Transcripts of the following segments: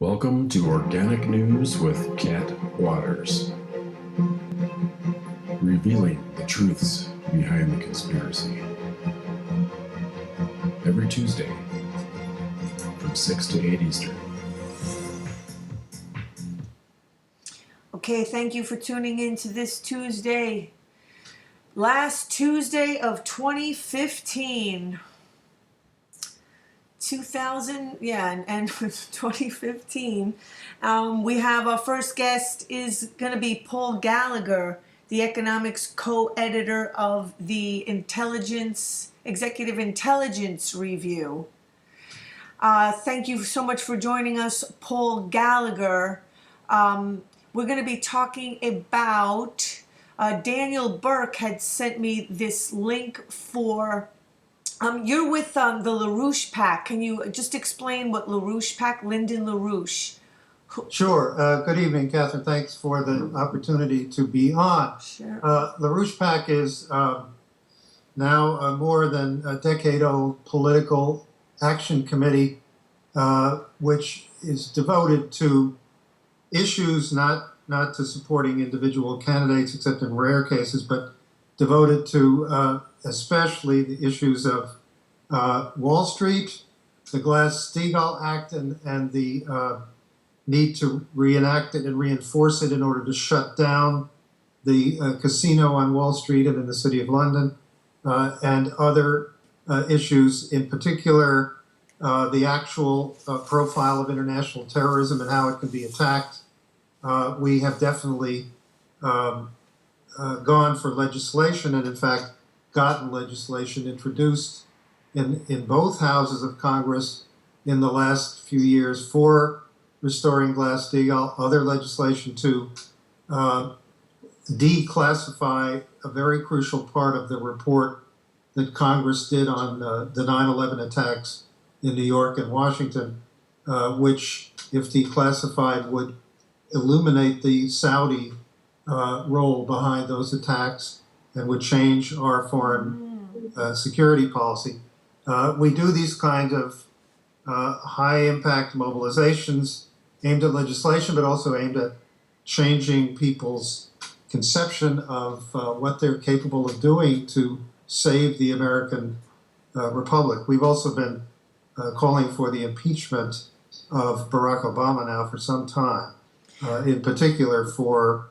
Welcome to Organic News with Cat Waters, revealing the truths behind the conspiracy. Every Tuesday from 6 to 8 Eastern. Okay, thank you for tuning in to this Tuesday. Last Tuesday of 2015. 2015. We have our first guest is going to be Paul Gallagher, the economics co-editor of the Executive Intelligence Review. Thank you so much for joining us, Paul Gallagher. We're going to be talking about, Daniel Burke had sent me this link for, you're with the LaRouche PAC. Can you just explain what LaRouche PAC, Lyndon LaRouche? Sure. Good evening, Catherine. Thanks for the opportunity to be on. Sure. LaRouche PAC is now a more than a decade-old political action committee, which is devoted to issues not to supporting individual candidates, except in rare cases, but devoted to especially the issues of Wall Street, the Glass-Steagall Act, and the need to reenact it and reinforce it in order to shut down the casino on Wall Street and in the City of London, and other issues, in particular the actual profile of international terrorism and how it can be attacked. We have definitely gone for legislation, and in fact gotten legislation introduced in both houses of Congress in the last few years for restoring Glass-Steagall, other legislation to declassify a very crucial part of the report that Congress did on the 9/11 attacks in New York and Washington, which, if declassified, would illuminate the Saudi role behind those attacks and would change our foreign security policy. We do these kinds of high-impact mobilizations aimed at legislation, but also aimed at changing people's conception of what they're capable of doing to save the American Republic. We've also been calling for the impeachment of Barack Obama now for some time, in particular for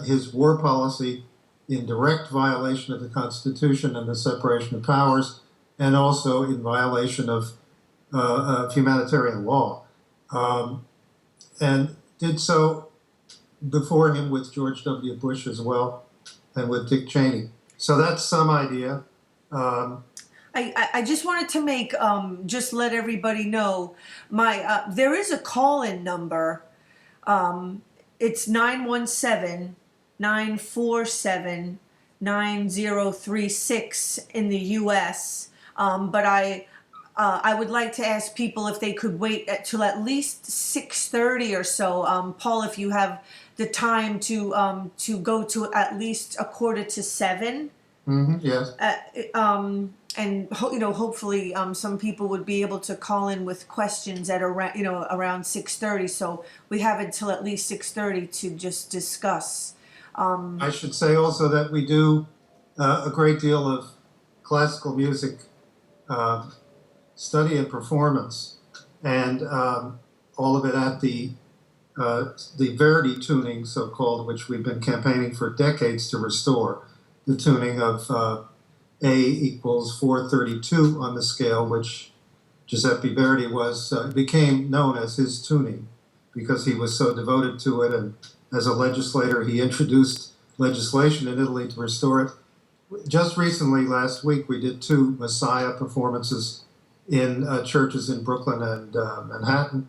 his war policy in direct violation of the Constitution and the separation of powers, and also in violation of humanitarian law, and did so before him with George W. Bush as well, and with Dick Cheney. So that's some idea. I just wanted to make, just let everybody know, there is a call-in number. It's 917-947-9036 in the U.S., but I would like to ask people if they could wait till at least 6:30 or so. Paul, if you have the time to go to at least 6:45. Yes. And hopefully some people would be able to call in with questions at around 6:30. So we have until at least 6:30 to just discuss. I should say also that we do a great deal of classical music study and performance, and all of it at the Verdi tuning, so-called, which we've been campaigning for decades to restore, the tuning of A equals 432 on the scale, which Giuseppe Verdi became known as his tuning because he was so devoted to it, and as a legislator he introduced legislation in Italy to restore it. Just recently, last week, we did 2 Messiah performances in churches in Brooklyn and Manhattan,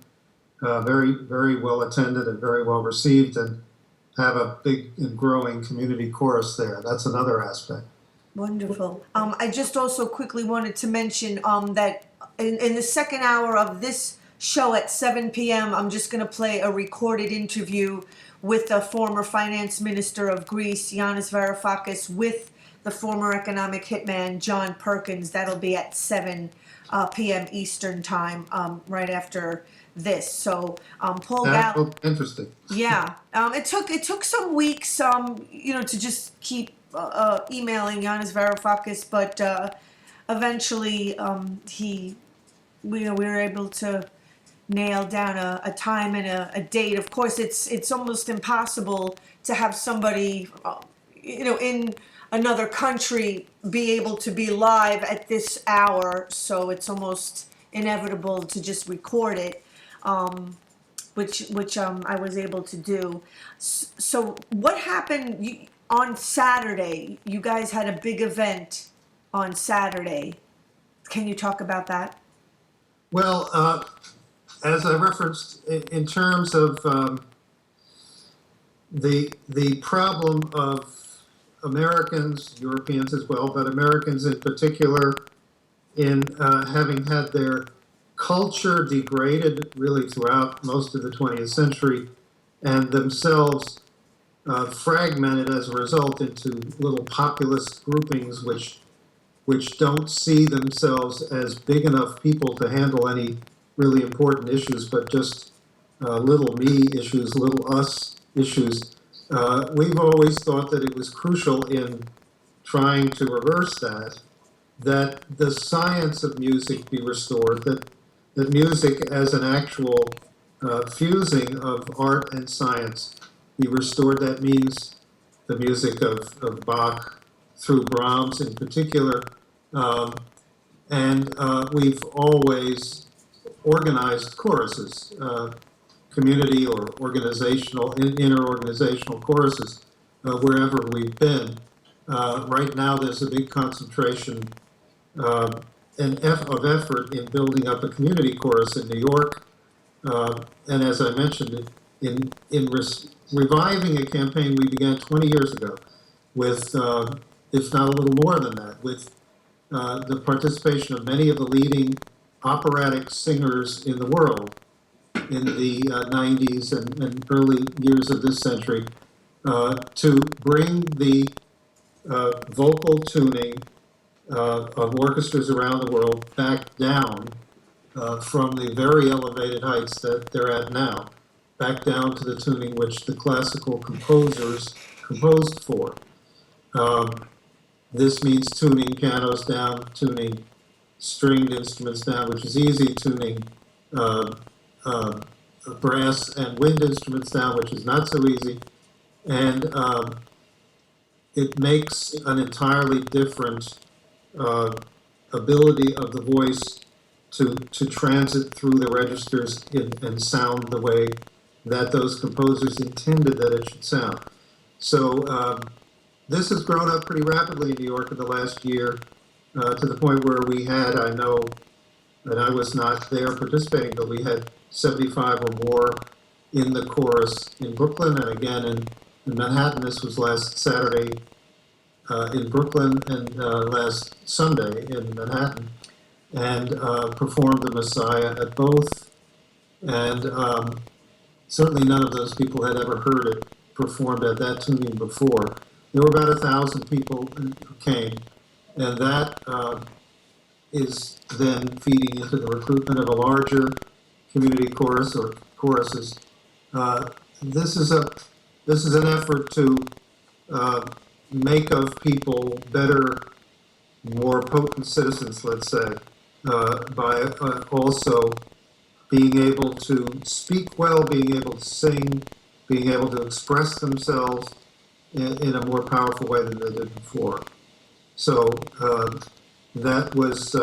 very, very well attended and very well received, and have a big and growing community chorus there. That's another aspect. Wonderful. I just also quickly wanted to mention that in the second hour of this show at 7 p.m., I'm just going to play a recorded interview with the former finance minister of Greece, Yanis Varoufakis, with the former economic hitman, John Perkins. That'll be at 7 p.m. Eastern time, right after this. So Paul That Gallagher. looked interesting. Yeah, it took some weeks, to just keep emailing Yanis Varoufakis, but eventually we were able to nail down a time and a date. Of course, it's almost impossible to have somebody, in another country be able to be live at this hour, so it's almost inevitable to just record it. Which I was able to do. So what happened on Saturday? You guys had a big event on Saturday. Can you talk about that? Well, as I referenced, in terms of the problem of Americans, Europeans as well, but Americans in particular, in having had their culture degraded really throughout most of the 20th century, and themselves fragmented as a result into little populist groupings which don't see themselves as big enough people to handle any really important issues, but just little me issues, little us issues. We've always thought that it was crucial in trying to reverse that the science of music be restored, that music as an actual fusing of art and science be restored. That means the music of Bach through Brahms in particular. And we've always organized choruses, community or organizational, inter-organizational choruses, wherever we've been. Right now there's a big concentration of effort in building up a community chorus in New York. And as I mentioned, in reviving a campaign we began 20 years ago with, if not a little more than that, with the participation of many of the leading operatic singers in the world in the 90s and early years of this century, to bring the vocal tuning of orchestras around the world back down from the very elevated heights that they're at now, back down to the tuning which the classical composers composed for. This means tuning pianos down, tuning stringed instruments down, which is easy, tuning brass and wind instruments down, which is not so easy. And it makes an entirely different ability of the voice to transit through the registers and sound the way that those composers intended that it should sound. So this has grown up pretty rapidly in New York in the last year, to the point where we had, I know, and I was not there participating, but we had 75 or more in the chorus in Brooklyn, and again in Manhattan. This was last Saturday in Brooklyn, and last Sunday in Manhattan, and performed the Messiah at both. And certainly none of those people had ever heard it performed at that tuning before. There were about 1,000 people who came, and that is then feeding into the recruitment of a larger community chorus or choruses. This is an effort to make of people better, more potent citizens, let's say, by also being able to speak well, being able to sing, being able to express themselves in a more powerful way than they did before. So that was,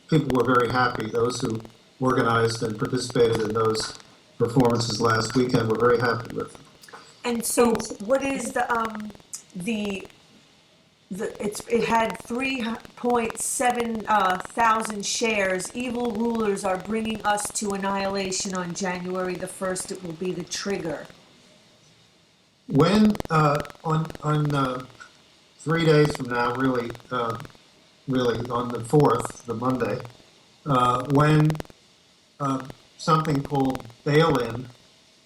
people were very happy. Those who organized and participated in those performances last weekend were very happy with them. And so, what is it had 3.7 thousand shares. Evil rulers are bringing us to annihilation on January the 1st. It will be the trigger. When on 3 days from now, really on the 4th, the Monday, when something called bail-in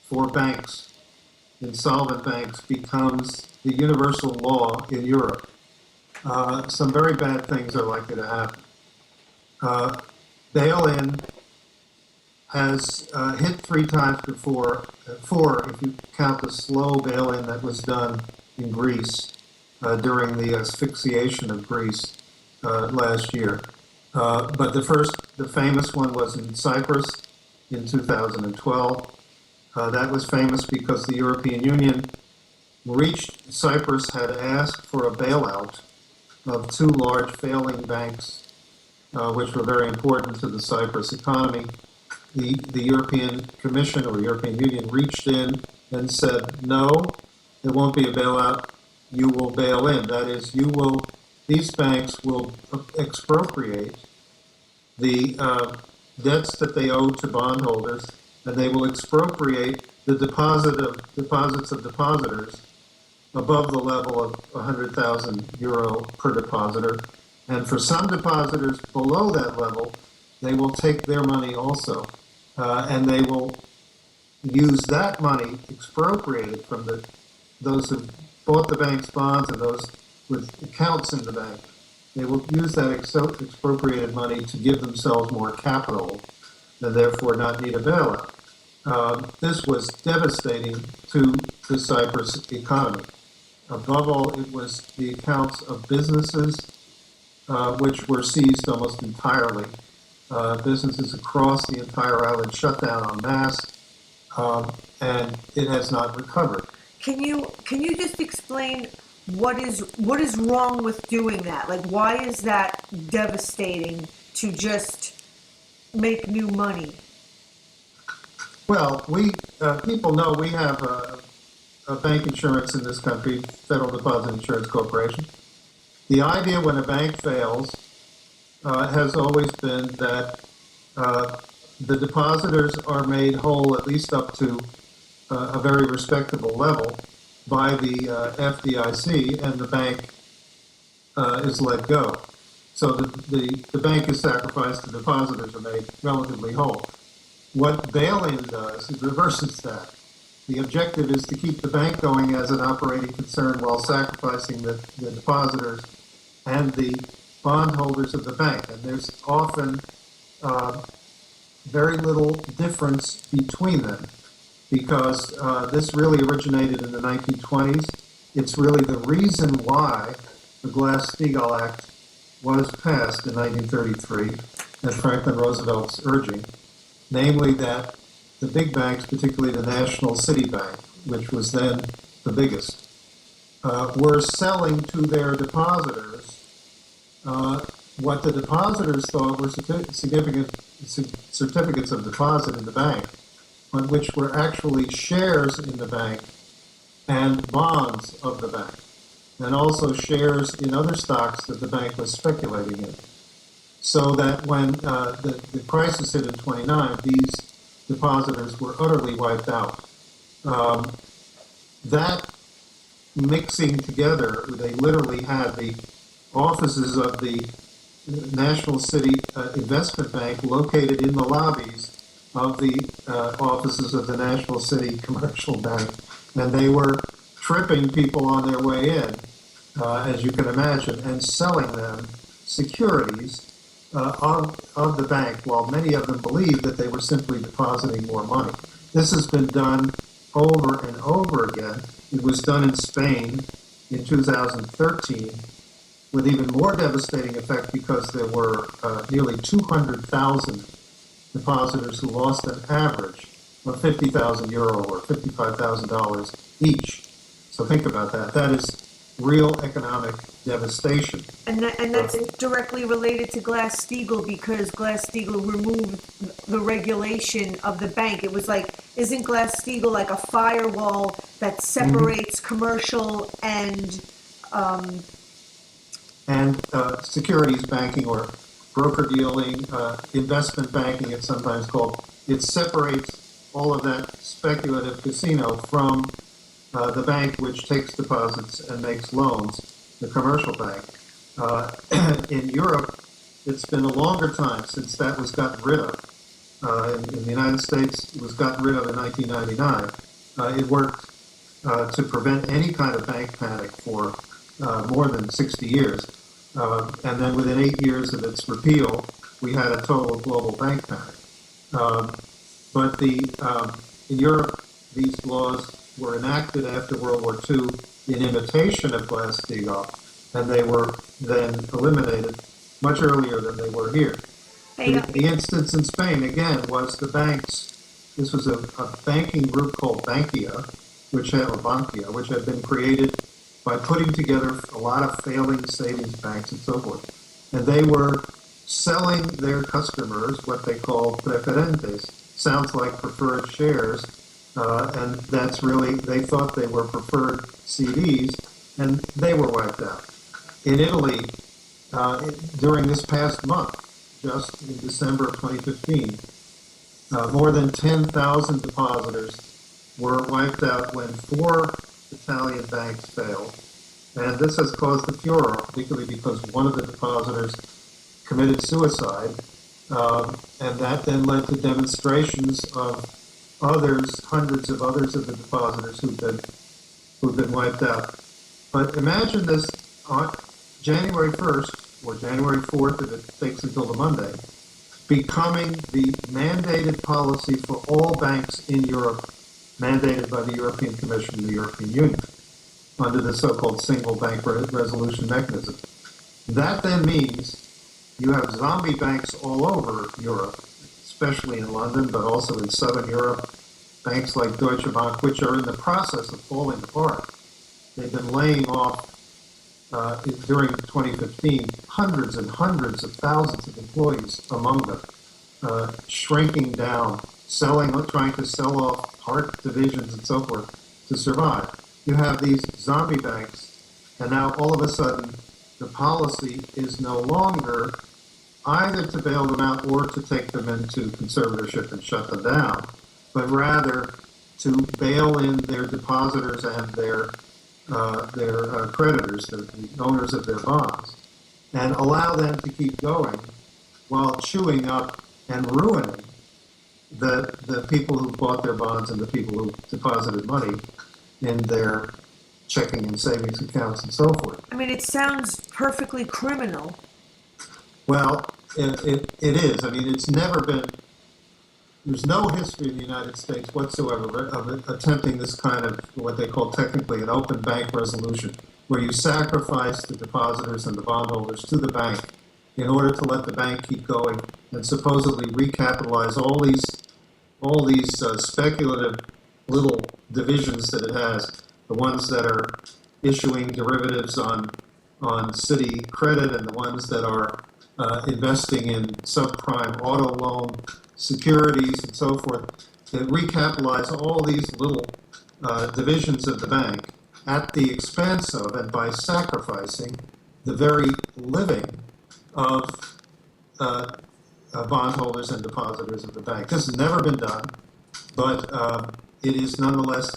for banks, insolvent banks, becomes the universal law in Europe, some very bad things are likely to happen. bail-in has hit 3 times before, 4 if you count the slow bail-in that was done in Greece during the asphyxiation of Greece last year. But the famous one was in Cyprus in 2012. That was famous because the European Union Cyprus had asked for a bailout of 2 large failing banks, which were very important to the Cyprus economy. The European Commission or European Union reached in and said, no, there won't be a bailout, you will bail in. That is, these banks will expropriate the debts that they owe to bondholders, and they will expropriate the deposits of depositors above the level of 100,000 euro per depositor. And for some depositors below that level, they will take their money also. And they will use that money expropriated from those who bought the bank's bonds and those with accounts in the bank. They will use that expropriated money to give themselves more capital and therefore not need a bailout. This was devastating to the Cyprus economy. Above all, it was the accounts of businesses which were seized almost entirely. Businesses across the entire island shut down en masse, and it has not recovered. Can you just explain what is wrong with doing that? Like, why is that devastating to just make new money? Well, people know we have a bank insurance in this country, Federal Deposit Insurance Corporation. The idea when a bank fails has always been that the depositors are made whole at least up to a very respectable level by the FDIC, and the bank is let go. So the bank is sacrificed, the depositors are made relatively whole. What bail-in does, it reverses that. The objective is to keep the bank going as an operating concern while sacrificing the depositors and the bondholders of the bank. And there's often very little difference between them, because this really originated in the 1920s. It's really the reason why the Glass-Steagall Act was passed in 1933 at Franklin Roosevelt's urging, namely that the big banks, particularly the National City Bank, which was then the biggest, were selling to their depositors what the depositors thought were significant certificates of deposit in the bank, but which were actually shares in the bank and bonds of the bank, and also shares in other stocks that the bank was speculating in. So that when the crisis hit in 29, these depositors were utterly wiped out. That mixing together, they literally had the offices of the National City Investment Bank located in the lobbies of the offices of the National City Commercial Bank, and they were tripping people on their way in, as you can imagine, and selling them securities of the bank, while many of them believed that they were simply depositing more money. This has been done over and over again. It was done in Spain in 2013 with even more devastating effect, because there were nearly 200,000 depositors who lost an average of 50,000 euro or $55,000 each. So think about that. That is real economic devastation. And that's directly related to Glass-Steagall, because Glass-Steagall removed the regulation of the bank. It was like, isn't Glass-Steagall like a firewall that separates commercial and securities banking, or broker dealing, investment banking, it's sometimes called. It separates all of that speculative casino from the bank which takes deposits and makes loans, the commercial bank. In Europe, it's been a longer time since that was gotten rid of. In the United States, it was gotten rid of in 1999. It worked to prevent any kind of bank panic for more than 60 years. And then within 8 years of its repeal, we had a total global bank panic. But in Europe, these laws were enacted after World War II in imitation of Glass-Steagall, and they were then eliminated much earlier than they were here. The instance in Spain, again, was the banks. This was a banking group called Bankia, which had been created by putting together a lot of failing savings banks and so forth. And they were selling their customers what they call preferentes, sounds like preferred shares, and that's really, they thought they were preferred CDs, and they were wiped out. In Italy, during this past month, just in December of 2015, more than 10,000 depositors were wiped out when 4 Italian banks failed. And this has caused a furor, particularly because one of the depositors committed suicide, and that then led to demonstrations of others, hundreds of others of the depositors who've been wiped out. But imagine this on January 1st, or January 4th, if it takes until the Monday, becoming the mandated policy for all banks in Europe, mandated by the European Commission and the European Union, under the so-called single bank resolution mechanism. That then means you have zombie banks all over Europe, especially in London, but also in Southern Europe, banks like Deutsche Bank, which are in the process of falling apart. They've been laying off, during 2015, hundreds and hundreds of thousands of employees among them, shrinking down, trying to sell off part divisions and so forth to survive. You have these zombie banks, and now all of a sudden, the policy is no longer either to bail them out or to take them into conservatorship and shut them down, but rather to bail in their depositors and their creditors, the owners of their bonds, and allow them to keep going while chewing up and ruining the people who bought their bonds and the people who deposited money in their checking and savings accounts and so forth. I mean, it sounds perfectly criminal. Well, it is. I mean, it's never been, there's no history in the United States whatsoever of attempting this kind of what they call technically an open bank resolution, where you sacrifice the depositors and the bondholders to the bank in order to let the bank keep going and supposedly recapitalize all these speculative little divisions that it has, the ones that are issuing derivatives on city credit and the ones that are investing in subprime auto loan securities and so forth, to recapitalize all these little divisions of the bank at the expense of and by sacrificing the very living of bondholders and depositors of the bank. This has never been done, but it is nonetheless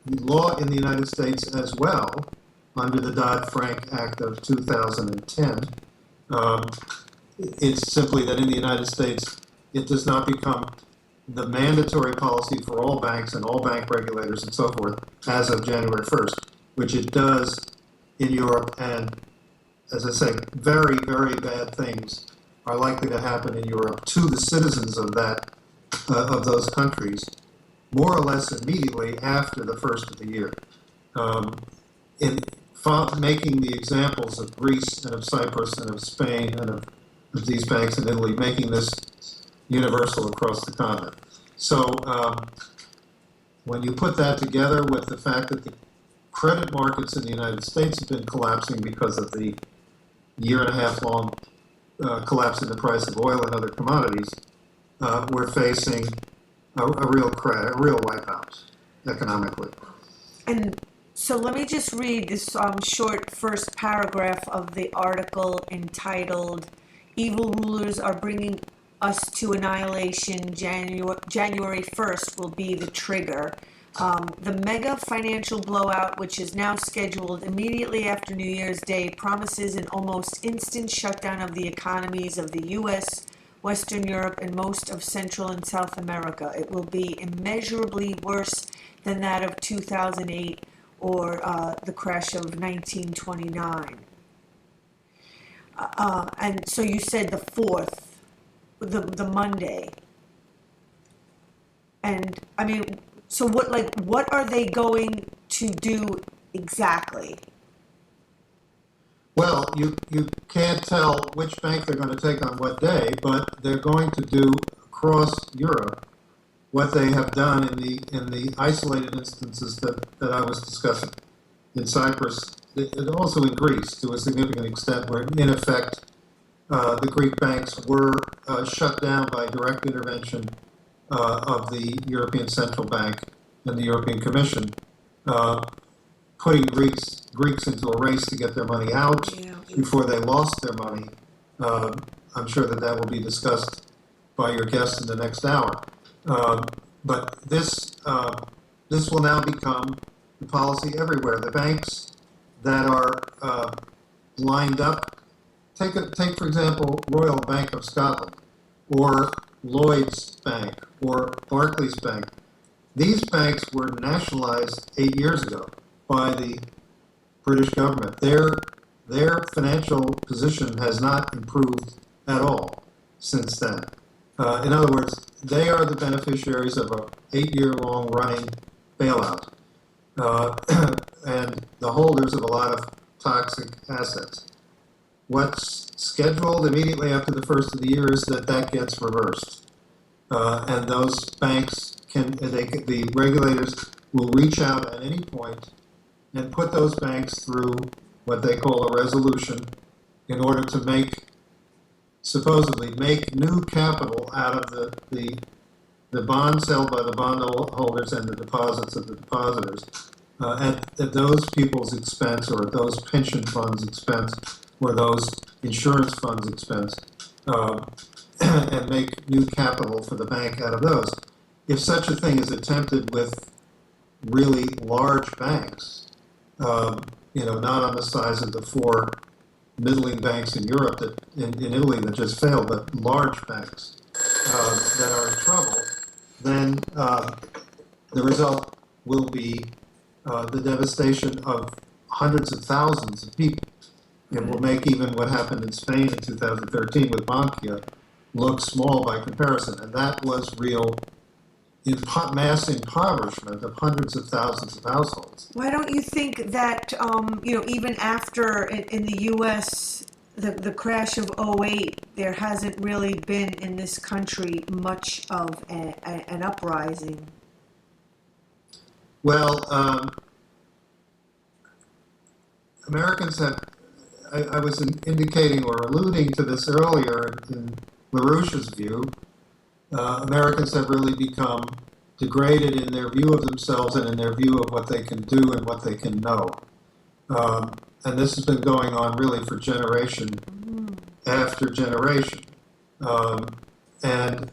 law in the United States as well under the Dodd-Frank Act of 2010. It's simply that in the United States, it does not become the mandatory policy for all banks and all bank regulators and so forth as of January 1st, which it does in Europe. And as I say, very, very bad things are likely to happen in Europe to the citizens of those countries, more or less immediately after the first of the year. In making the examples of Greece and of Cyprus and of Spain and of these banks in Italy, making this universal across the continent. So when you put that together with the fact that the credit markets in the United States have been collapsing because of the year-and-a-half-long collapse in the price of oil and other commodities, we're facing a real wipeout economically. And so let me just read this short first paragraph of the article entitled "Evil Rulers Are Bringing Us to Annihilation. January 1st will be the trigger." The mega financial blowout, which is now scheduled immediately after New Year's Day, promises an almost instant shutdown of the economies of the U.S., Western Europe, and most of Central and South America. It will be immeasurably worse than that of 2008 or the crash of 1929. And so you said the 4th the Monday. And I mean, so what are they going to do exactly? Well, you can't tell which bank they're going to take on what day, but they're going to do across Europe what they have done in the isolated instances that I was discussing. In Cyprus, and also in Greece to a significant extent, where in effect the Greek banks were shut down by direct intervention of the European Central Bank and the European Commission, putting Greeks into a race to get their money out before they lost their money. I'm sure that will be discussed by your guest in the next hour. But this will now become the policy everywhere. The banks that are lined up, take for example Royal Bank of Scotland, or Lloyd's Bank, or Barclays Bank. These banks were nationalized 8 years ago by the British government. Their financial position has not improved at all since then. In other words, they are the beneficiaries of an 8-year-long running bailout, and the holders of a lot of toxic assets. What's scheduled immediately after the first of the year is that gets reversed, and those banks the regulators will reach out at any point and put those banks through what they call a resolution in order to supposedly make new capital out of the bonds held by the bondholders and the deposits of the depositors at those people's expense, or at those pension funds' expense, or those insurance funds' expense, and make new capital for the bank out of those. If such a thing is attempted with really large banks, not on the size of the 4 middling banks in Europe in Italy that just failed, but large banks that are in trouble, then the result will be the devastation of hundreds of thousands of people. It will make even what happened in Spain in 2013 with Bankia look small by comparison, and that was real mass impoverishment of hundreds of thousands of households. Why don't you think that, even after in the U.S., the crash of '08, there hasn't really been in this country much of an uprising? Well, Americans have, I was indicating or alluding to this earlier in LaRouche's view, Americans have really become degraded in their view of themselves and in their view of what they can do and what they can know. And this has been going on really for generation after generation. And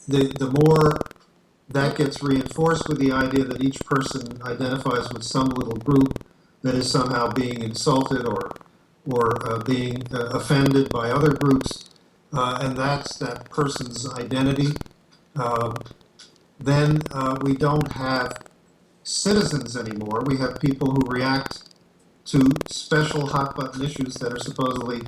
the more that gets reinforced with the idea that each person identifies with some little group that is somehow being insulted or being offended by other groups, and that's that person's identity, then we don't have citizens anymore. We have people who react to special hot-button issues that are supposedly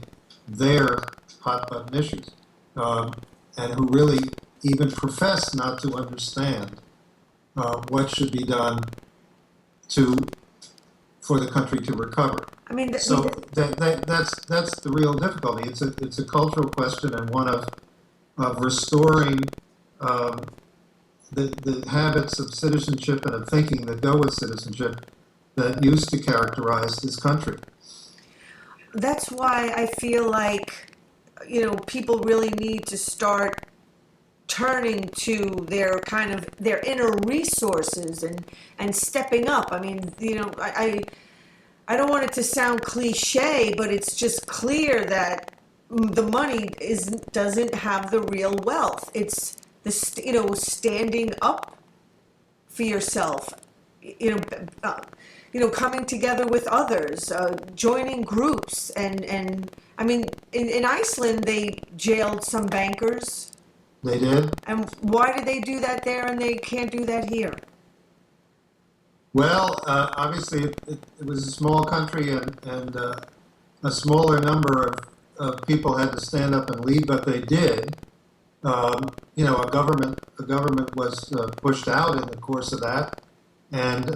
their hot-button issues, and who really even profess not to understand what should be done for the country to recover. I mean, that's the real difficulty. It's a cultural question, and one of restoring the habits of citizenship and of thinking that go with citizenship that used to characterize this country. That's why I feel like, people really need to start turning to their inner resources and stepping up. I mean, I don't want it to sound cliche, but it's just clear that the money doesn't have the real wealth. It's standing up for yourself, coming together with others, joining groups, and I mean, in Iceland they jailed some bankers. They did. And why did they do that there and they can't do that here? Well, obviously it was a small country, and a smaller number of people had to stand up and lead, but they did. A government was pushed out in the course of that, and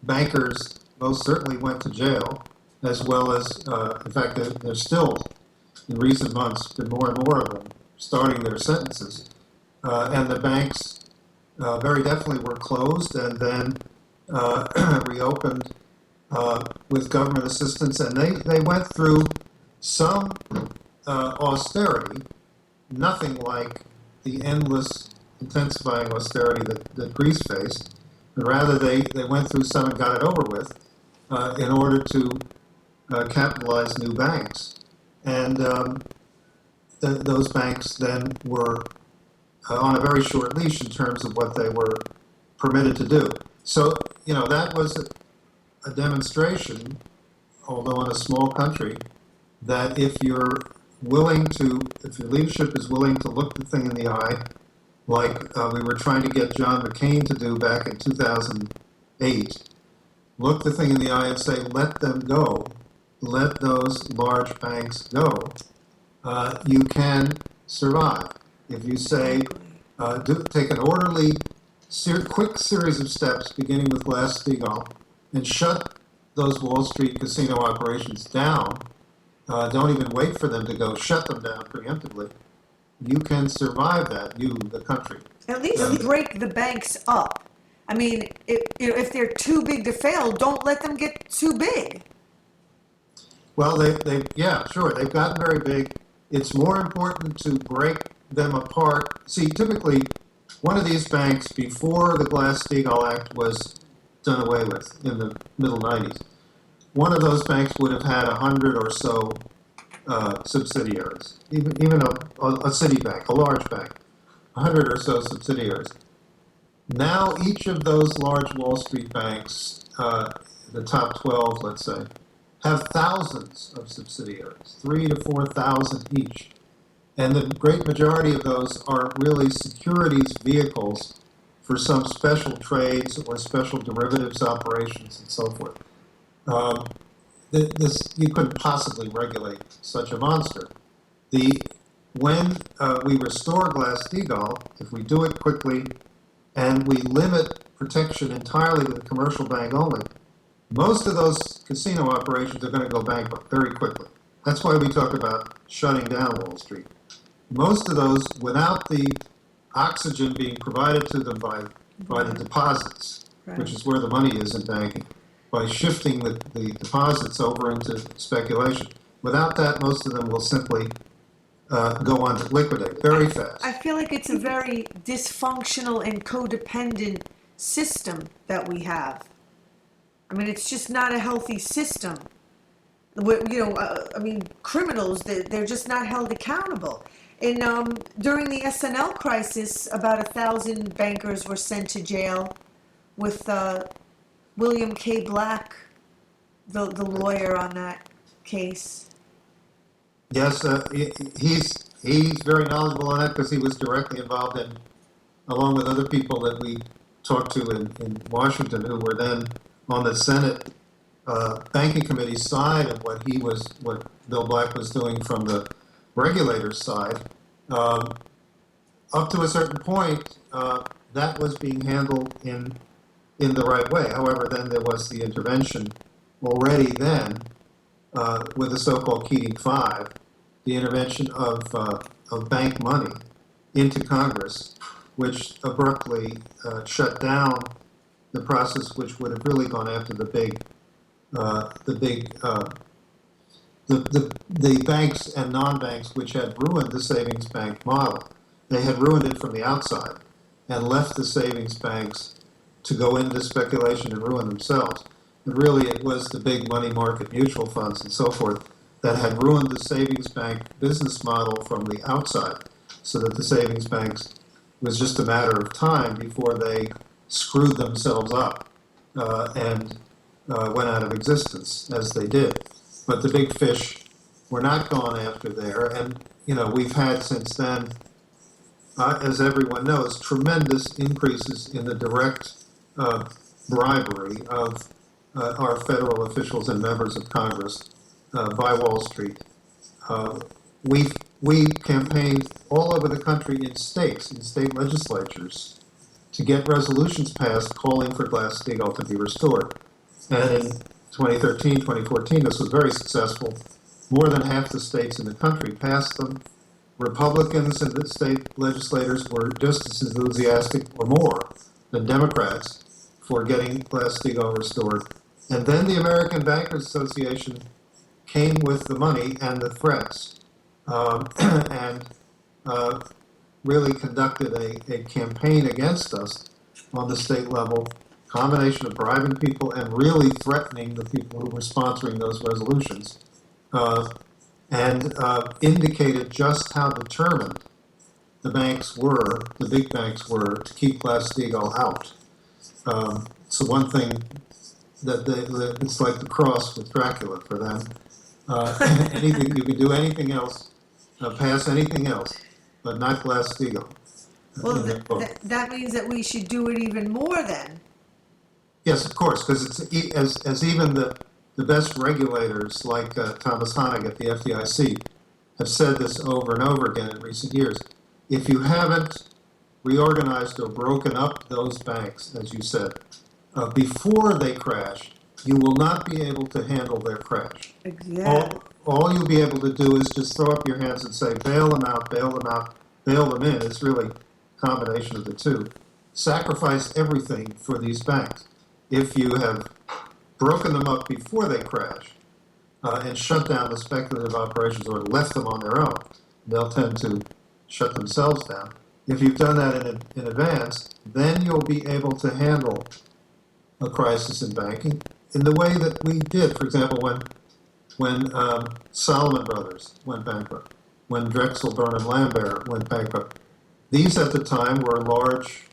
bankers most certainly went to jail, as well as, in fact, there's still, in recent months, been more and more of them starting their sentences. And the banks very definitely were closed and then reopened with government assistance, and they went through some austerity, nothing like the endless intensifying austerity that Greece faced, but rather they went through some and got it over with in order to capitalize new banks. And those banks then were on a very short leash in terms of what they were permitted to do. So, that was a demonstration, although in a small country, that if your leadership is willing to look the thing in the eye, like we were trying to get John McCain to do back in 2008, look the thing in the eye and say, let them go, let those large banks go, you can survive. If you say, take an orderly, quick series of steps, beginning with Glass-Steagall, and shut those Wall Street casino operations down, don't even wait for them to go, shut them down preemptively, you can survive that, the country. At least break the banks up. I mean, if they're too big to fail, don't let them get too big. Well, yeah, sure, they've gotten very big. It's more important to break them apart. See, typically, one of these banks, before the Glass-Steagall Act was done away with in the middle 90s, one of those banks would have had 100 or so subsidiaries, even a city bank, a large bank, 100 or so subsidiaries. Now, each of those large Wall Street banks, the top 12, let's say, have thousands of subsidiaries, 3,000 to 4,000 each. And the great majority of those are really securities vehicles for some special trades or special derivatives operations and so forth. You couldn't possibly regulate such a monster. When we restore Glass-Steagall, if we do it quickly and we limit protection entirely to the commercial bank only, most of those casino operations are going to go bankrupt very quickly. That's why we talk about shutting down Wall Street. Most of those, without the oxygen being provided to them by the deposits, right, which is where the money is in banking, by shifting the deposits over into speculation. Without that, most of them will simply go on to liquidate very fast. I feel like it's a very dysfunctional and codependent system that we have. I mean, it's just not a healthy system. Criminals, they're just not held accountable. And during the SNL crisis, about 1,000 bankers were sent to jail with William K. Black, the lawyer on that case. Yes, he's very knowledgeable on that because he was directly involved in, along with other people that we talked to in Washington, who were then on the Senate Banking Committee side of what Bill Black was doing from the regulator's side. Up to a certain point, that was being handled in the right way. However, then there was the intervention already then with the so-called Keating Five, the intervention of bank money into Congress, which abruptly shut down the process, which would have really gone after the banks and non-banks which had ruined the savings bank model. They had ruined it from the outside and left the savings banks to go into speculation and ruin themselves. But really, it was the big money market mutual funds and so forth that had ruined the savings bank business model from the outside, so that the savings banks was just a matter of time before they screwed themselves up and went out of existence, as they did. But the big fish were not gone after there, and we've had since then, as everyone knows, tremendous increases in the direct bribery of our federal officials and members of Congress by Wall Street. we campaigned all over the country in state legislatures, to get resolutions passed calling for Glass-Steagall to be restored. And in 2013, 2014, this was very successful. More than half the states in the country passed them. Republicans and the state legislators were just as enthusiastic or more than Democrats for getting Glass-Steagall restored. And then the American Bankers Association came with the money and the threats, and really conducted a campaign against us on the state level, combination of bribing people and really threatening the people who were sponsoring those resolutions, and indicated just how determined the big banks were to keep Glass-Steagall out. So one thing that it's like the cross with Dracula for them. Anything you can do, anything else, pass anything else, but not Glass-Steagall. Well, that means that we should do it even more then. Yes, of course, because it's as even the best regulators like Thomas Honig at the FDIC have said this over and over again in recent years. If you haven't reorganized or broken up those banks, as you said, before they crash, you will not be able to handle their crash. Exactly. All you'll be able to do is just throw up your hands and say, bail them out, bail them out, bail them in. It's really a combination of the two. Sacrifice everything for these banks. If you have broken them up before they crash and shut down the speculative operations or left them on their own, they'll tend to shut themselves down. If you've done that in advance, then you'll be able to handle a crisis in banking in the way that we did. For example, when Salomon Brothers went bankrupt, when Drexel, Burnham, Lambert went bankrupt. These at the time were large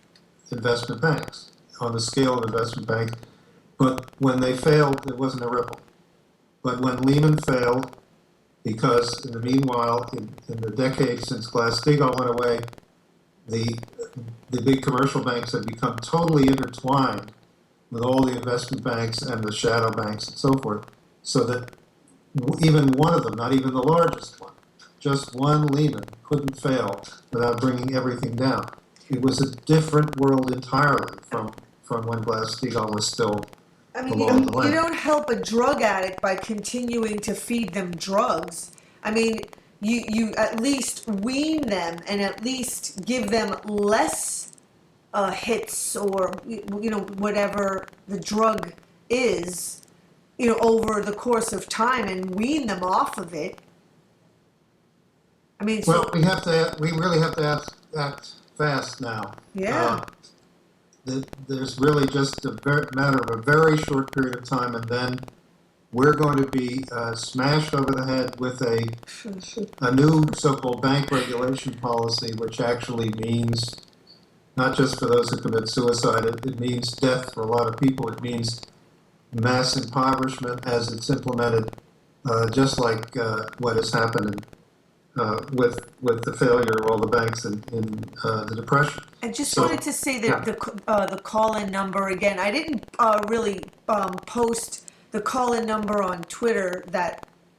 investment banks on the scale of investment banks, but when they failed, there wasn't a ripple. But when Lehman failed, because in the meanwhile, in the decades since Glass-Steagall went away, the big commercial banks had become totally intertwined with all the investment banks and the shadow banks and so forth, so that even one of them, not even the largest one, just one Lehman couldn't fail without bringing everything down. It was a different world entirely from when Glass-Steagall was still along the line. You don't help a drug addict by continuing to feed them drugs. I mean, you at least wean them and at least give them less hits or, whatever the drug is, over the course of time and wean them off of it. I mean, well, we really have to act fast now. Yeah. There's really just a matter of a very short period of time, and then we're going to be smashed over the head with a new so-called bank regulation policy, which actually means not just for those who commit suicide, it means death for a lot of people. It means mass impoverishment as it's implemented, just like what has happened with the failure of all the banks in the Depression. I just wanted to say that the call-in number again. I didn't really post the call-in number on Twitter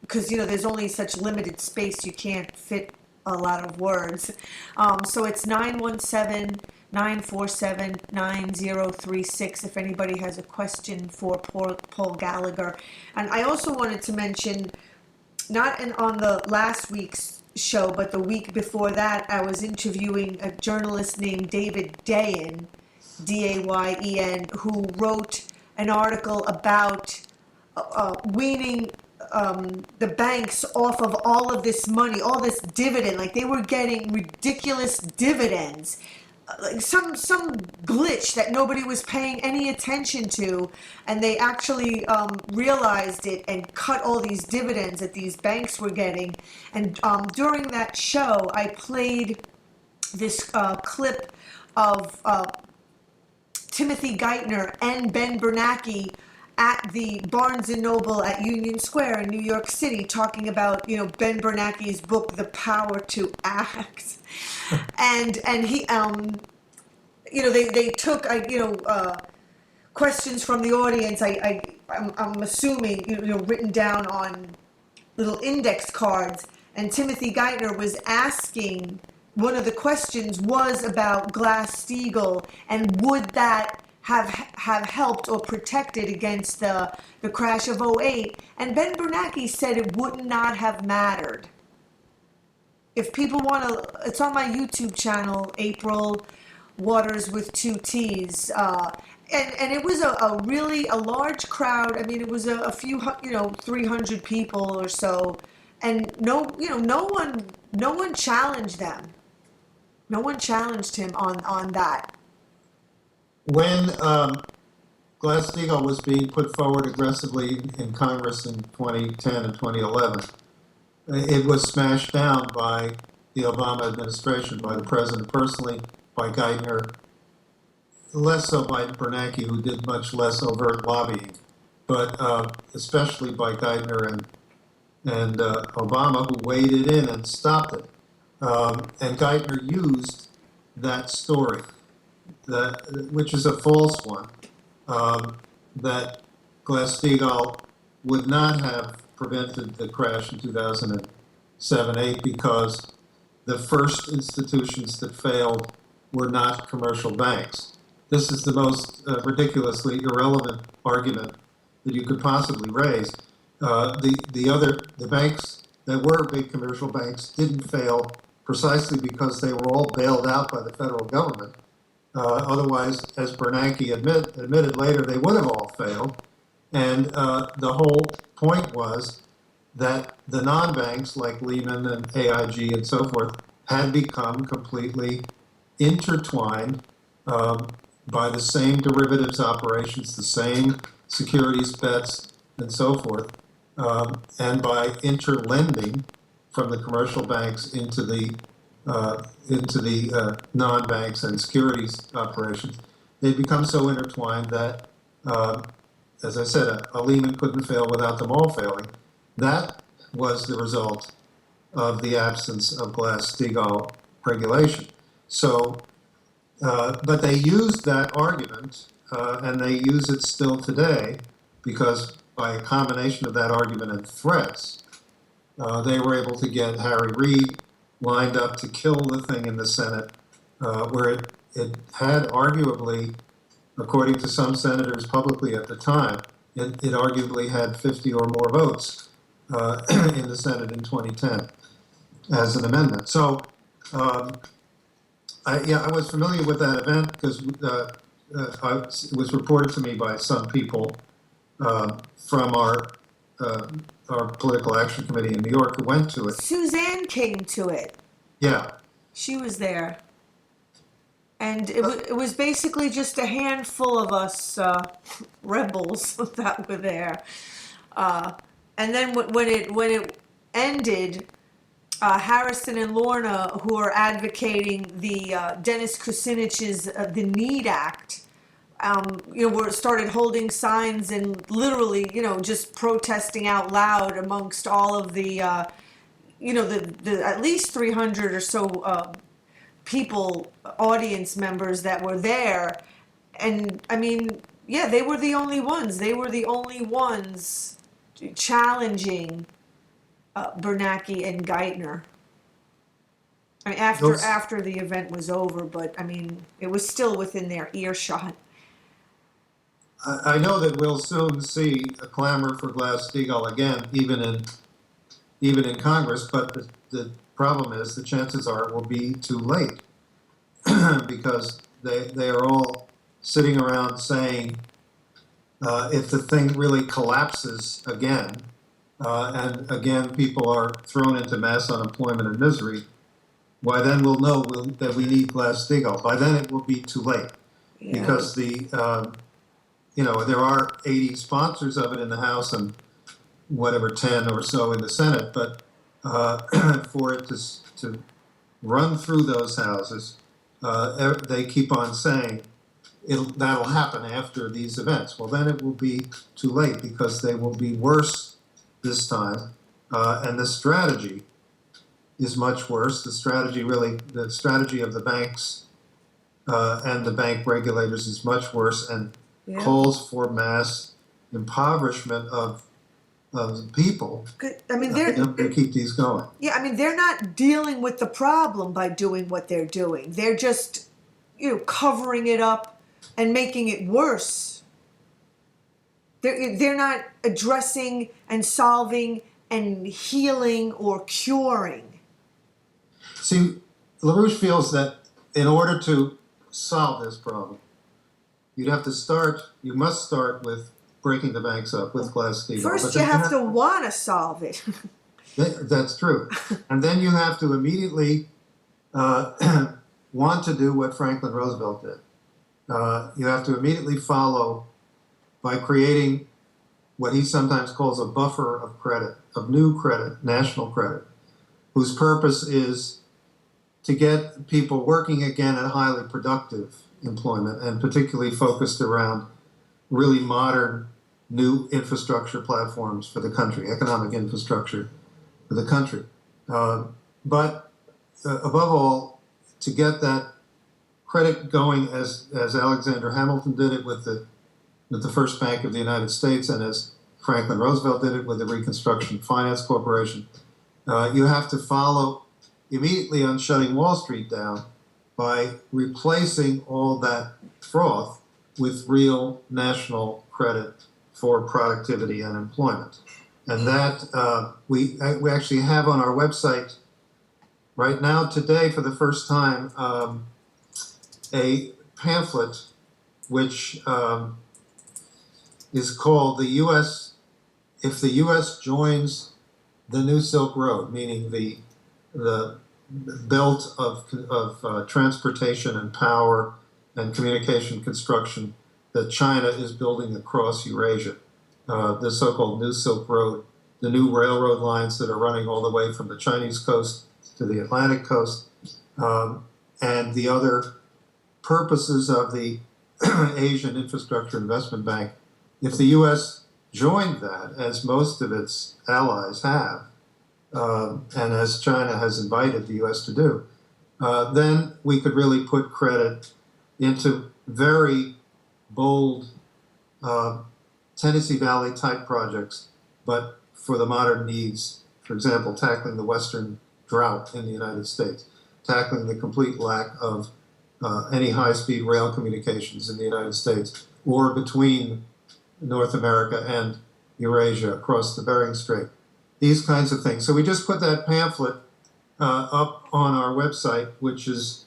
because there's only such limited space, you can't fit a lot of words. So it's 917-947-9036 if anybody has a question for Paul Gallagher. And I also wanted to mention, not on the last week's show, but the week before that, I was interviewing a journalist named David Dayen, Dayen, who wrote an article about weaning the banks off of all of this money, all this dividend. Like, they were getting ridiculous dividends, like some glitch that nobody was paying any attention to, and they actually realized it and cut all these dividends that these banks were getting. And during that show, I played this clip of Timothy Geithner and Ben Bernanke at the Barnes & Noble at Union Square in New York City, talking about, Ben Bernanke's book, The Power to Act. And he, they took, questions from the audience, I'm assuming, written down on little index cards, and Timothy Geithner was asking, one of the questions was about Glass-Steagall, and would that have helped or protected against the crash of '08? And Ben Bernanke said it would not have mattered. If people want to, it's on my YouTube channel, April Waters with 2 T's. And it was a really large crowd. I mean, it was a few, 300 people or so. And no one challenged them. No one challenged him on that. When Glass-Steagall was being put forward aggressively in Congress in 2010 and 2011, it was smashed down by the Obama administration, by the president personally, by Geithner, less so by Bernanke, who did much less overt lobbying, but especially by Geithner and Obama, who waded in and stopped it. And Geithner used that story, which is a false one, that Glass-Steagall would not have prevented the crash in 2007-8 because the first institutions that failed were not commercial banks. This is the most ridiculously irrelevant argument that you could possibly raise. The banks that were big commercial banks didn't fail precisely because they were all bailed out by the federal government. Otherwise, as Bernanke admitted later, they would have all failed. And the whole point was that the non-banks like Lehman and AIG and so forth had become completely intertwined by the same derivatives operations, the same securities bets, and so forth, and by interlending from the commercial banks into the non-banks and securities operations. They'd become so intertwined that, as I said, a Lehman couldn't fail without them all failing. That was the result of the absence of Glass-Steagall regulation. So, but they used that argument, and they use it still today, because by a combination of that argument and threats, they were able to get Harry Reid lined up to kill the thing in the Senate, where it had arguably, according to some senators publicly at the time, it arguably had 50 or more votes in the Senate in 2010 as an amendment. So, I was familiar with that event because it was reported to me by some people from our political action committee in New York who went to it. Suzanne came to it. Yeah. She was there. And it was basically just a handful of us rebels that were there. And then when it ended, Harrison and Lorna, who are advocating the Dennis Kucinich's The Need Act, started holding signs and literally, just protesting out loud amongst all of the, the at least 300 or so people, audience members that were there. And I mean, yeah, they were the only ones. They were the only ones challenging Bernanke and Geithner. I mean, after the event was over, but I mean, it was still within their earshot. I know that we'll soon see a clamor for Glass-Steagall again, even in Congress. But the problem is, the chances are it will be too late because they are all sitting around saying, if the thing really collapses again, and again people are thrown into mass unemployment and misery, why then we'll know that we need Glass-Steagall. By then it will be too late, because there are 80 sponsors of it in the House and whatever 10 or so in the Senate, but for it to run through those houses, they keep on saying that'll happen after these events. Well, then it will be too late because they will be worse this time, and the strategy is much worse. The strategy of the banks and the bank regulators is much worse and calls for mass impoverishment of of people I mean, they're to keep these going. yeah. I mean, they're not dealing with the problem by doing what they're doing. They're just, covering it up and making it worse. They're not addressing and solving and healing or curing. See, LaRouche feels that in order to solve this problem, you must start with breaking the banks up with Glass-Steagall. First, you have to want to solve it. That's true. And then you have to immediately want to do what Franklin Roosevelt did. You have to immediately follow by creating what he sometimes calls a buffer of credit, of new credit, national credit, whose purpose is to get people working again at highly productive employment, and particularly focused around really modern new infrastructure platforms for the country, economic infrastructure for the country. But above all, to get that credit going as Alexander Hamilton did it with the First Bank of the United States, and as Franklin Roosevelt did it with the Reconstruction Finance Corporation, you have to follow immediately on shutting Wall Street down by replacing all that froth with real national credit for productivity and employment. And that we actually have on our website right now today for the first time a pamphlet which is called If the U.S. Joins the New Silk Road, meaning the belt of transportation and power and communication construction that China is building across Eurasia, the so-called New Silk Road, the new railroad lines that are running all the way from the Chinese coast to the Atlantic coast, and the other purposes of the Asian Infrastructure Investment Bank. If the U.S. joined that, as most of its allies have, and as China has invited the U.S. to do, then we could really put credit into very bold Tennessee Valley type projects, but for the modern needs. For example, tackling the Western drought in the United States, tackling the complete lack of any high-speed rail communications in the United States, or between North America and Eurasia across the Bering Strait. These kinds of things. So we just put that pamphlet up on our website, which is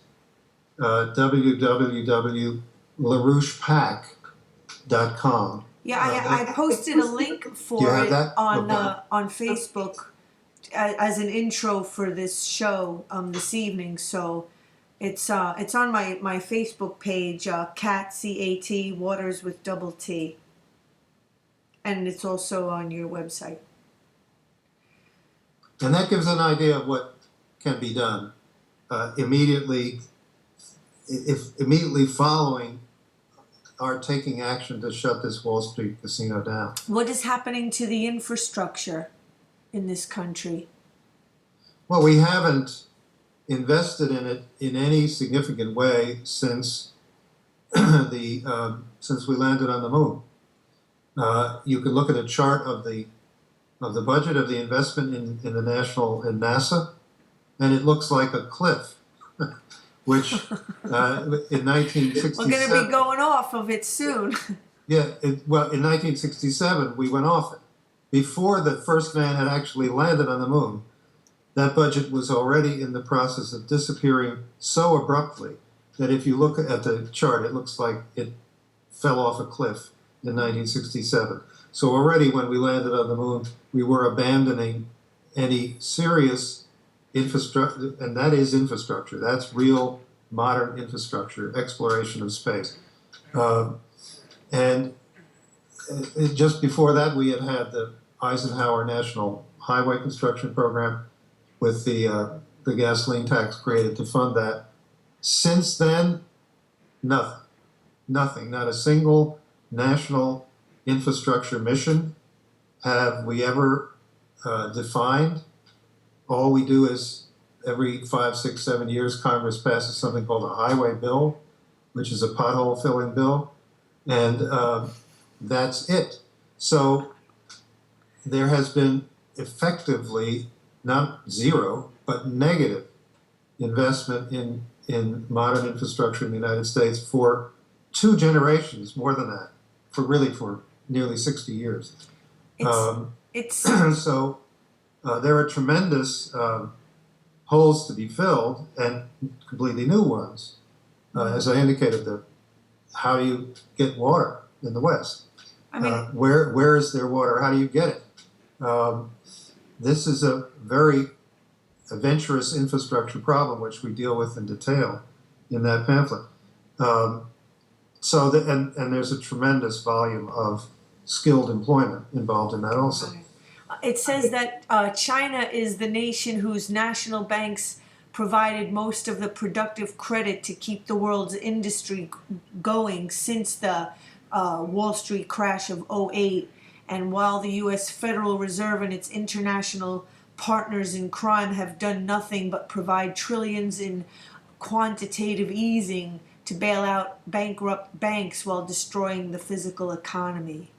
www.larouchepac.com. Yeah, I posted a link for it on Facebook as an intro for this show this evening. So it's on my Facebook page, Cat CAT Waters with double T, and it's also on your website. And that gives an idea of what can be done immediately following our taking action to shut this Wall Street casino down. What is happening to the infrastructure in this country? Well, we haven't invested in it in any significant way since since we landed on the moon. You can look at a chart of the budget of the investment in NASA, and it looks like a cliff, which in 1967... We're going to be going off of it soon. Yeah, in 1967, we went off it. Before the first man had actually landed on the moon, that budget was already in the process of disappearing so abruptly that if you look at the chart, it looks like it fell off a cliff in 1967. So already when we landed on the moon, we were abandoning any serious infrastructure, and that is infrastructure. That's real modern infrastructure, exploration of space. And just before that, we had the Eisenhower National Highway Construction Program with the gasoline tax created to fund that. Since then, nothing, not a single national infrastructure mission have we ever defined. All we do is every 5, 6, 7 years, Congress passes something called a highway bill, which is a pothole filling bill, and that's it. So there has been effectively not zero, but negative investment in modern infrastructure in the United States for 2 generations, more than that, for nearly 60 years. It's So there are tremendous holes to be filled and completely new ones. As I indicated, how do you get water in the West? I mean, Where is there water? How do you get it? This is a very adventurous infrastructure problem, which we deal with in detail in that pamphlet. And there's a tremendous volume of skilled employment involved in that also. it says that China is the nation whose national banks provided most of the productive credit to keep the world's industry going since the Wall Street crash of '08. And while the U.S. Federal Reserve and its international partners in crime have done nothing but provide trillions in quantitative easing to bail out bankrupt banks while destroying the physical economy.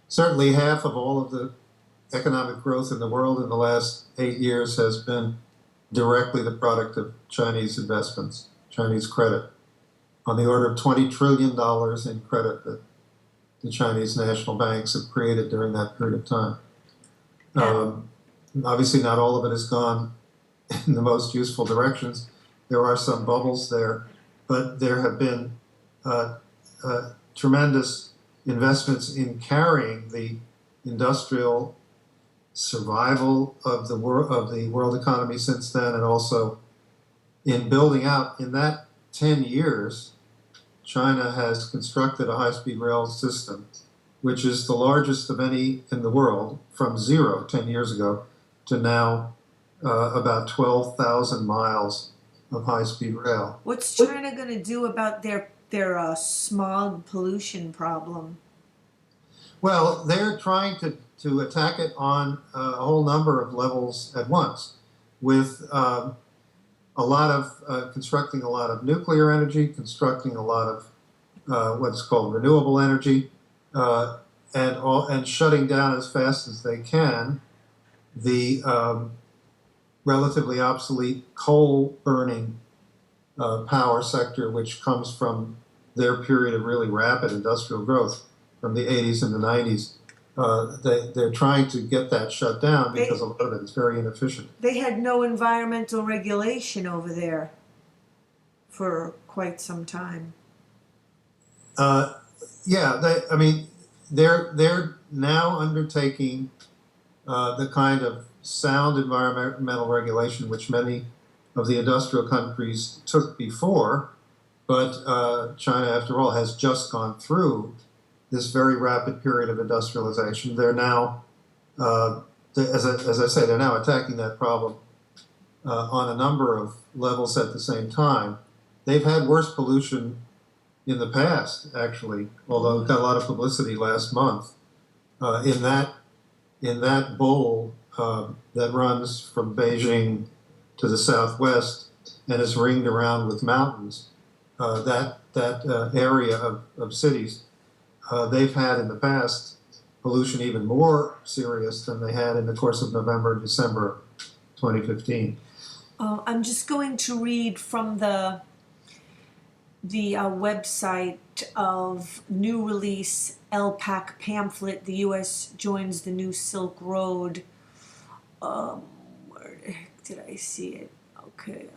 Certainly half of all of the economic growth in the world in the last 8 years has been directly the product of Chinese investments, Chinese credit, on the order of $20 trillion in credit that the Chinese national banks have created during that period of time. Obviously, not all of it has gone in the most useful directions. There are some bubbles there, but there have been tremendous investments in carrying the industrial survival of the world economy since then, and also in building out. In that 10 years, China has constructed a high-speed rail system, which is the largest of any in the world, from zero 10 years ago to now about 12,000 miles of high-speed rail. What's China going to do about their smog pollution problem? Well, they're trying to attack it on a whole number of levels at once, with constructing a lot of nuclear energy, constructing a lot of what's called renewable energy, and shutting down as fast as they can the relatively obsolete coal-burning power sector, which comes from their period of really rapid industrial growth from the 80s and the 90s. They're trying to get that shut down because a lot of it is very inefficient. They had no environmental regulation over there for quite some time. They're now undertaking the kind of sound environmental regulation which many of the industrial countries took before, but China, after all, has just gone through this very rapid period of industrialization. They're now, as I say, they're now attacking that problem on a number of levels at the same time. They've had worse pollution in the past, actually, although it got a lot of publicity last month. In that bowl that runs from Beijing to the southwest and is ringed around with mountains, that area of cities, they've had in the past pollution even more serious than they had in the course of November, December 2015. I'm just going to read from the website of new release LPAC pamphlet. The U.S. joins the new Silk Road. Where the heck did I see it? Okay.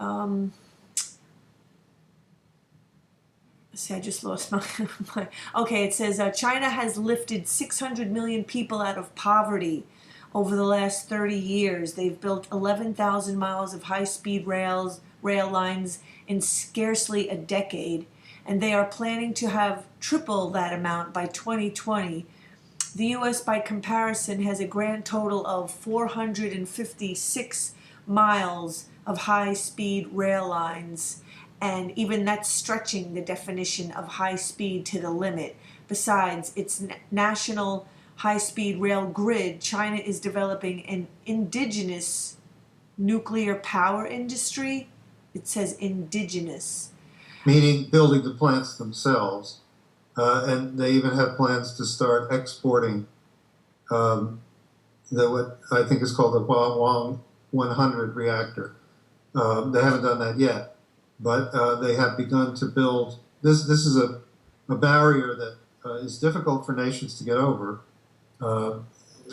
See, I just lost my. Okay, it says China has lifted 600 million people out of poverty over the last 30 years. They've built 11,000 miles of high-speed rail lines in scarcely a decade, and they are planning to have triple that amount by 2020. The U.S., by comparison, has a grand total of 456 miles of high-speed rail lines, and even that's stretching the definition of high speed to the limit. Besides its national high-speed rail grid, China is developing an indigenous nuclear power industry. It says indigenous. Meaning building the plants themselves. And they even have plans to start exporting what I think is called the Huawong 100 reactor. They haven't done that yet, but they have begun to build. This is a barrier that is difficult for nations to get over.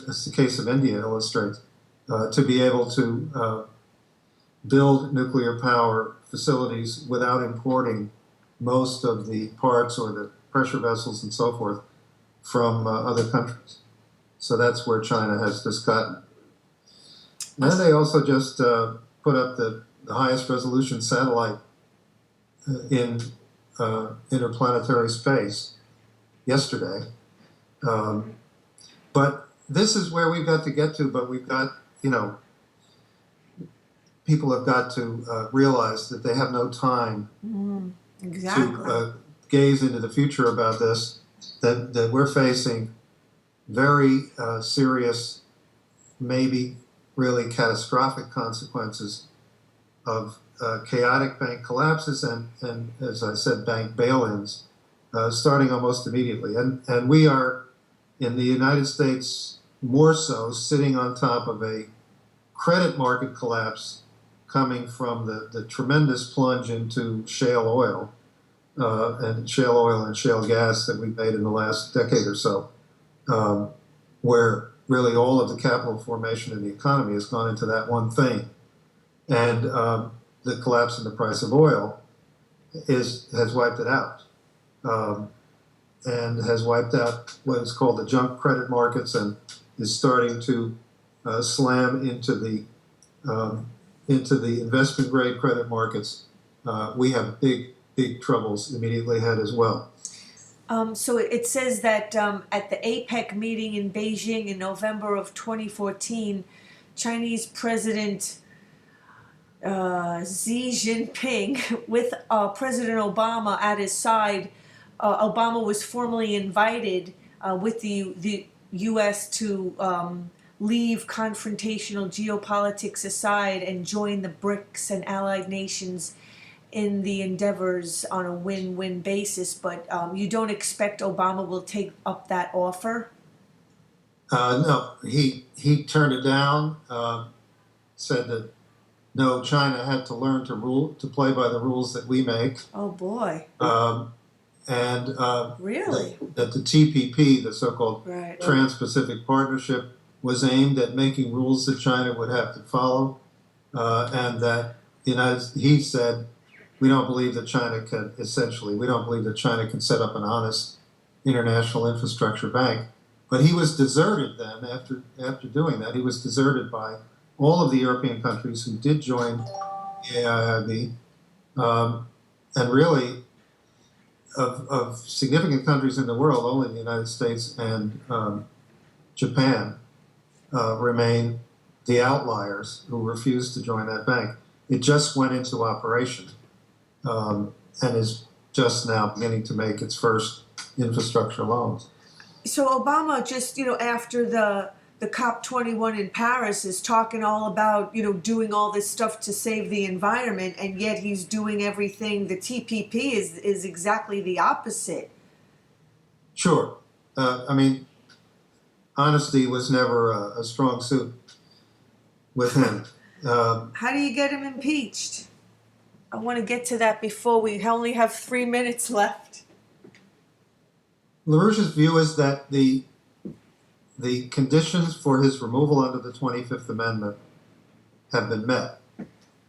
As the case of India illustrates, to be able to build nuclear power facilities without importing most of the parts or the pressure vessels and so forth from other countries. So that's where China has just gotten. And then they also just put up the highest resolution satellite in interplanetary space yesterday. But this is where we've got to get to, but we've got, people have got to realize that they have no time Exactly. to gaze into the future about this, that we're facing very serious, maybe really catastrophic consequences of chaotic bank collapses and, as I said, bank bail-ins, starting almost immediately. And we are, in the United States, more so sitting on top of a credit market collapse coming from the tremendous plunge into shale oil and shale gas that we've made in the last decade or so, where really all of the capital formation in the economy has gone into that one thing. And the collapse in the price of oil has wiped it out. And has wiped out what is called the junk credit markets and is starting to slam into the investment grade credit markets. We have big troubles immediately ahead as well. So it says that at the APEC meeting in Beijing in November of 2014, Chinese President Xi Jinping, with President Obama at his side, Obama was formally invited with the U.S. to leave confrontational geopolitics aside and join the BRICS and allied nations in the endeavors on a win-win basis. But you don't expect Obama will take up that offer? No, he turned it down. Said that no, China had to learn to play by the rules that we make. Oh boy! Really? That the TPP, the so-called Right. Trans-Pacific Partnership, was aimed at making rules that China would have to follow, and that he said, we don't believe that China can. Essentially, we don't believe that China can set up an honest international infrastructure bank. But he was deserted then. After doing that, he was deserted by all of the European countries who did join the AIIB, and really, of significant countries in the world, only the United States and Japan remain the outliers who refused to join that bank. It just went into operation and is just now beginning to make its first infrastructure loans. So Obama just, after the COP21 in Paris is talking all about, doing all this stuff to save the environment, and yet he's doing everything. The TPP is exactly the opposite. Sure. Honesty was never a strong suit with him. How do you get him impeached? I want to get to that before we only have 3 minutes left. LaRouche's view is that the conditions for his removal under the 25th Amendment have been met.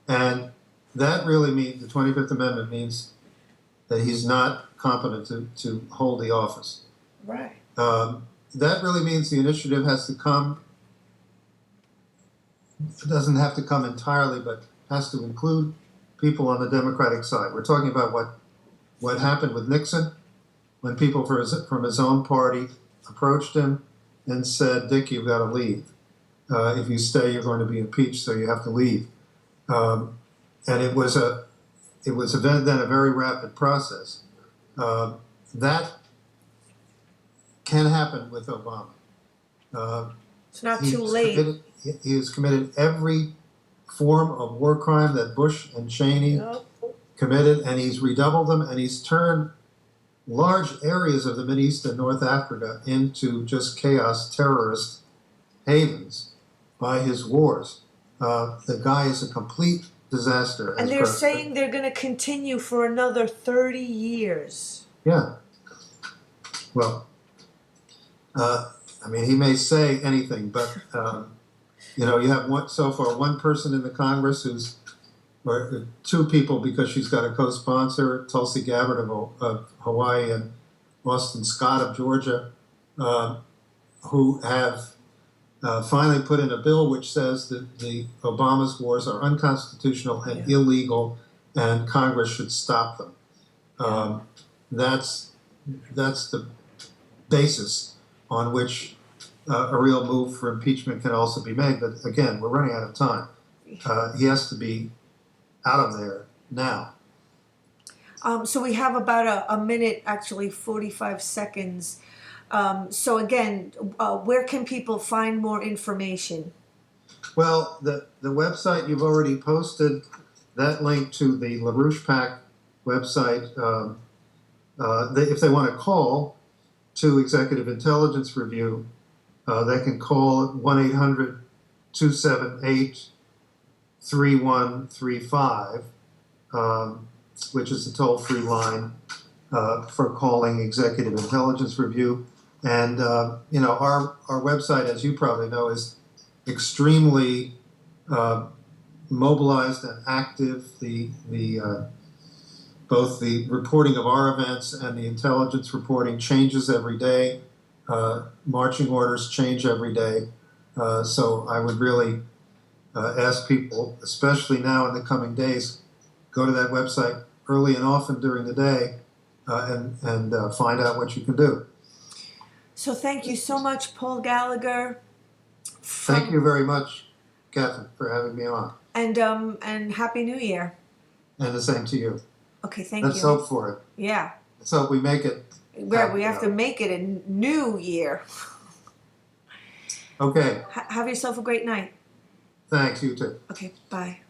And that really means, the 25th Amendment means that he's not competent to hold the office. Right. That really means the initiative has to come, it doesn't have to come entirely, but has to include people on the Democratic side. We're talking about what happened with Nixon, when people from his own party approached him and said, Dick, you've got to leave. If you stay, you're going to be impeached, so you have to leave. And it was then a very rapid process. That can happen with Obama. It's not too late. He has committed every form of war crime that Bush and Cheney committed, and he's redoubled them, and he's turned large areas of the Mideast and North Africa into just chaos terrorist havens by his wars. The guy is a complete disaster. And as they're president. saying they're going to continue for another 30 years. Yeah. Well, I mean, he may say anything, but you know, you have so far one person in the Congress or two people because she's got a co-sponsor, Tulsi Gabbard of Hawaii and Austin Scott of Georgia, who have finally put in a bill which says that the Obama's wars are unconstitutional and illegal, and Congress should stop them. That's the basis on which a real move for impeachment can also be made. But again, we're running out of time. He has to be out of there now. So we have about a minute, actually 45 seconds. So again, where can people find more information? Well, the website you've already posted, that link to the LaRouche PAC website, if they want to call to Executive Intelligence Review, they can call at 1-800-278-3135, which is a toll-free line for calling Executive Intelligence Review. And you know, our website, as you probably know, is extremely mobilized and active. Both the reporting of our events and the intelligence reporting changes every day. Marching orders change every day. So I would really ask people, especially now in the coming days, go to that website early and often during the day and find out what you can do. So thank you so much, Paul Gallagher. Thank you very much, Catherine, for having me on. And Happy New Year. And the same to you. Okay, thank Let's you. hope for it. Yeah. Let's hope we make it. Right, we have to make it a new year. Okay. Have yourself a great night. Thanks, you too. Okay, bye.